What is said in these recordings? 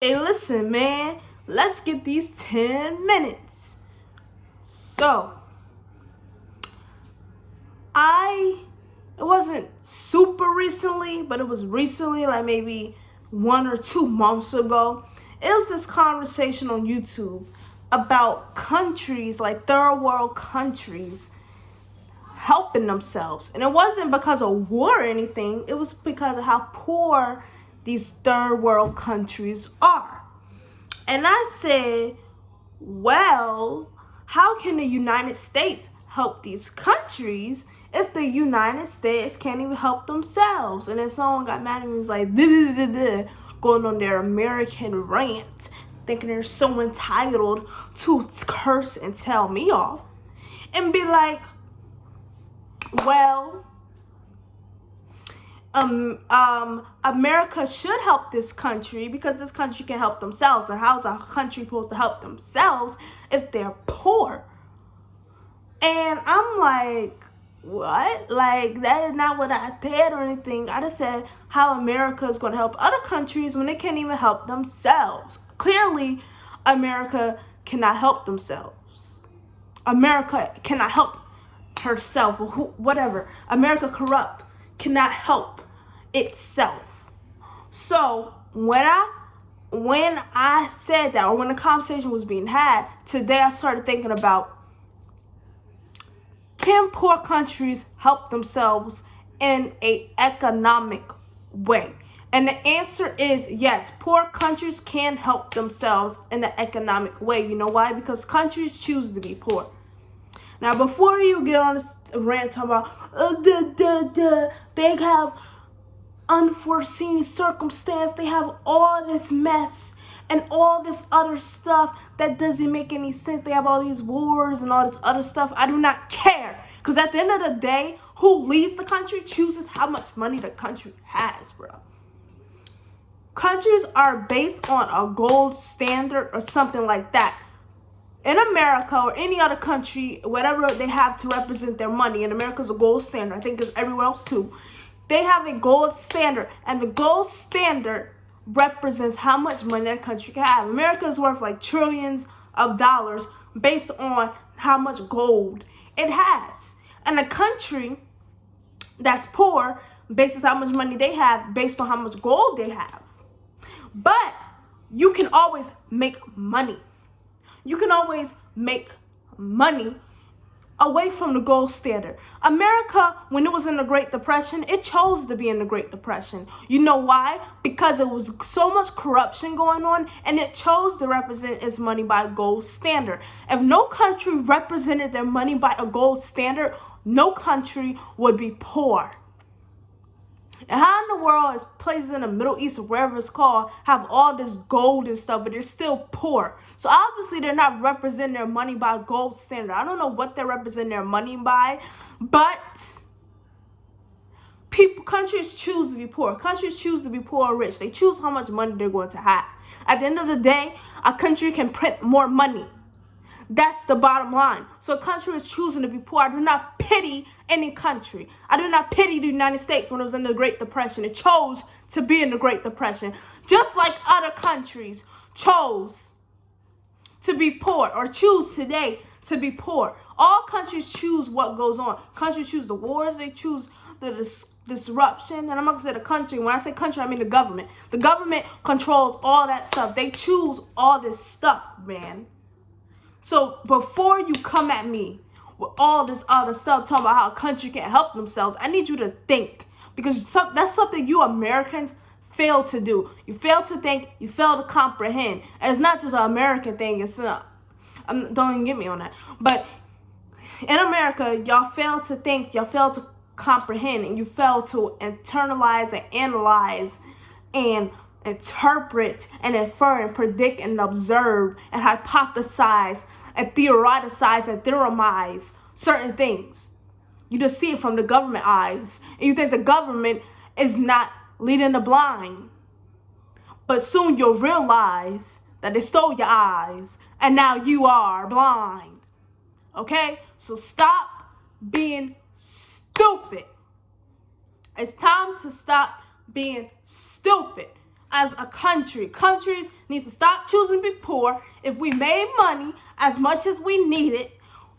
Hey, listen, man. Let's get these 10 minutes. So, I, it wasn't super recently, but it was recently, like maybe 1 or 2 months ago. It was this conversation on YouTube about countries, like third world countries, helping themselves. And it wasn't because of war or anything, it was because of how poor these third world countries are. And I said, well, how can the United States help these countries if the United States can't even help themselves? And then someone got mad at me and was like, going on their American rant, thinking they're so entitled to curse and tell me off. And be like, well, America should help this country because this country can help themselves. And how's a country supposed to help themselves if they're poor? And I'm like, what? Like, that is not what I said or anything. I just said how America is going to help other countries when they can't even help themselves. Clearly, America cannot help themselves. America cannot help herself or whatever. America corrupt cannot help itself. So when I said that, or when the conversation was being had today, I started thinking about, can poor countries help themselves in an economic way? And the answer is yes. Poor countries can help themselves in an economic way. You know why? Because countries choose to be poor. Now, before you get on this rant talking about, they have unforeseen circumstance, they have all this mess and all this other stuff that doesn't make any sense. They have all these wars and all this other stuff. I do not care. Because at the end of the day, who leads the country chooses how much money the country has, bro. Countries are based on a gold standard or something like that. In America or any other country, whatever they have to represent their money, and America's a gold standard, I think it's everywhere else too. They have a gold standard, and the gold standard represents how much money that country can have. America is worth like trillions of dollars based on how much gold it has. And a country that's poor bases how much money they have based on how much gold they have. But you can always make money. You can always make money away from the gold standard. America, when it was in the Great Depression, it chose to be in the Great Depression. You know why? Because it was so much corruption going on, and it chose to represent its money by a gold standard. If no country represented their money by a gold standard, no country would be poor. And how in the world is places in the Middle East or wherever it's called have all this gold and stuff, but they're still poor? So obviously they're not representing their money by a gold standard. I don't know what they're representing their money by, but countries choose to be poor. Countries choose to be poor or rich. They choose how much money they're going to have. At the end of the day, a country can print more money. That's the bottom line. So a country is choosing to be poor. I do not pity any country. I do not pity the United States when it was in the Great Depression. It chose to be in the Great Depression. Just like other countries chose to be poor or choose today to be poor. All countries choose what goes on. Countries choose the wars. They choose the disruption. And I'm not going to say the country. When I say country, I mean the government. The government controls all that stuff. They choose all this stuff, man. So before you come at me with all this other stuff talking about how a country can't help themselves, I need you to think. Because that's something you Americans fail to do. You fail to think. You fail to comprehend. And it's not just an American thing. It's don't even get me on that. But in America, y'all fail to think. Y'all fail to comprehend. And you fail to internalize and analyze and interpret and infer and predict and observe and hypothesize and theorize and theorize certain things. You just see it from the government eyes, and you think the government is not leading the blind. But soon you'll realize that they stole your eyes, and now you are blind. Okay? So stop being stupid. It's time to stop being stupid. as a country. Countries need to stop choosing to be poor. If we made money as much as we needed,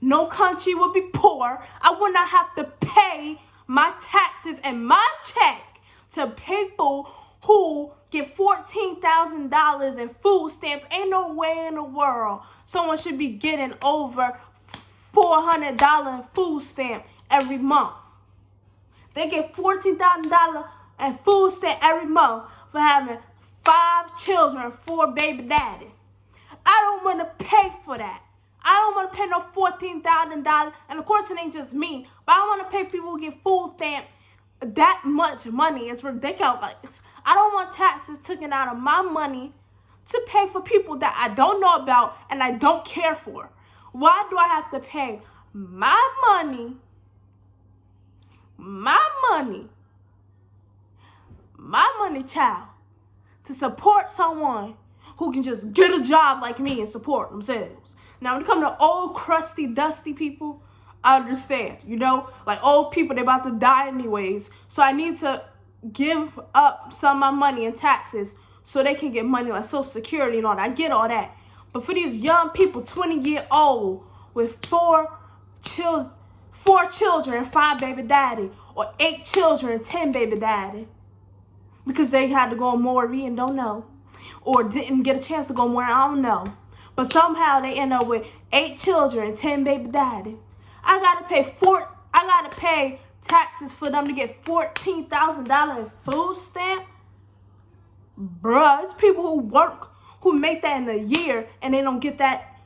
no country would be poor. I would not have to pay my taxes and my check to people who get $14,000 in food stamps. Ain't no way in the world someone should be getting over $400 in food stamp every month. They get $14,000 in food stamp every month for having 5 children and 4 baby daddies. I don't want to pay for that. I don't want to pay no $14,000. And of course, it ain't just me, but I don't want to pay people who get food stamp that much money. It's ridiculous. I don't want taxes taken out of my money to pay for people that I don't know about and I don't care for. Why do I have to pay my money, child, to support someone who can just get a job like me and support themselves? Now, when it comes to old, crusty, dusty people, I understand, like old people, they're about to die anyways. So I need to give up some of my money in taxes so they can get money like Social Security and all that. I get all that. But for these young people, 20-year-old with 4 children and 5 baby daddy, or 8 children and 10 baby daddy, because they had to go on Maury and don't know, or didn't get a chance to go on Maury, I don't know. But somehow they end up with 8 children and 10 baby daddy. I gotta pay taxes for them to get $14,000 in food stamp. Bruh, it's people who work, who make that in a year, and they don't get that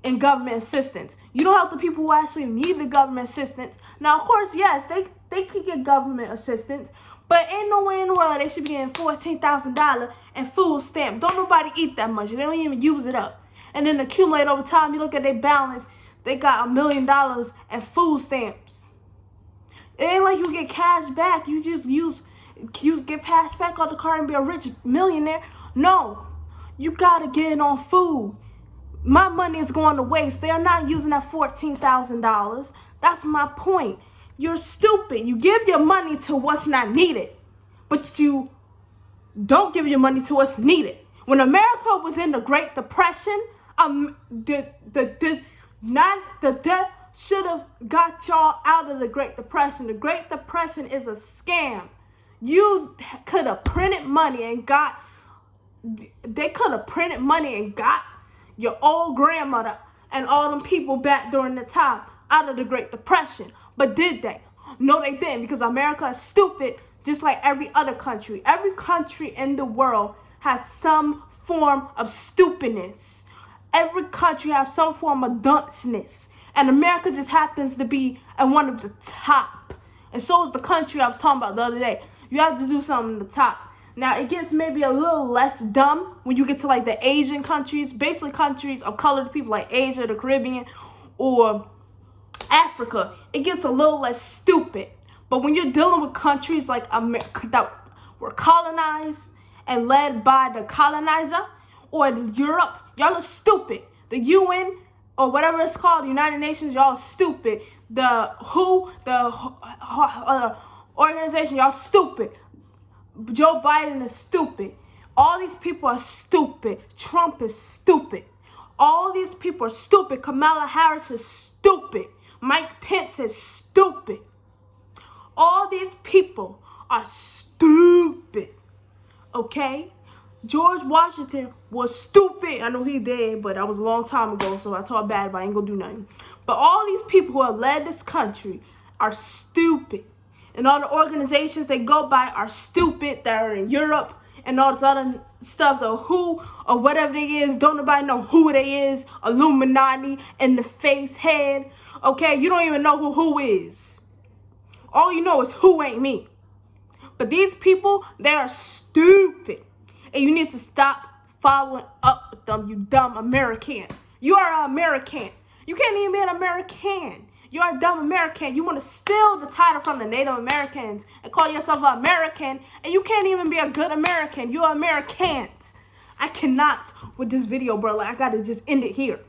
in government assistance. You don't have the people who actually need the government assistance. Now, of course, yes, they could get government assistance, but ain't no way in the world they should be getting $14,000 in food stamp. Don't nobody eat that much. They don't even use it up. And then accumulate over time. You look at their balance, they got $1 million in food stamps. It ain't like you get cash back. You just get cash back on the card and be a rich millionaire. No, you gotta get it on food. My money is going to waste. They are not using that $14,000. That's my point. You're stupid. You give your money to what's not needed, but you don't give your money to what's needed. When America was in the Great Depression, the debt should have got y'all out of the Great Depression. The Great Depression is a scam. You could have printed money and got your old grandmother and all them people back during the time out of the Great Depression. But did they? No, they didn't, because America is stupid just like every other country. Every country in the world has some form of stupidness. Every country has some form of dunceness. And America just happens to be at one of the top. And so is the country I was talking about the other day. You have to do something at the top. Now, it gets maybe a little less dumb when you get to like the Asian countries, basically countries of colored people like Asia, the Caribbean, or Africa. It gets a little less stupid. But when you're dealing with countries like America that were colonized and led by the colonizer, or Europe, y'all are stupid. The UN, or whatever it's called, the United Nations, y'all are stupid. The organization, y'all stupid. Joe Biden is stupid. All these people are stupid. Trump is stupid. All these people are stupid. Kamala Harris is stupid. Mike Pence is stupid. All these people are stupid. Okay? George Washington was stupid. I know he did, but that was a long time ago, so I talk bad about it. I ain't gonna do nothing. But all these people who have led this country are stupid. And all the organizations they go by are stupid that are in Europe and all this other stuff. The WHO or whatever they is, don't nobody know who they is. Illuminati in the face head. Okay, you don't even know who is. All you know is who ain't me. But these people, they are stupid. And you need to stop following up with them, you dumb American. You are an American. You can't even be an American. You're a dumb American. You want to steal the title from the Native Americans and call yourself an American, and you can't even be a good American. You're Americans. I cannot with this video, bro. Like, I got to just end it here.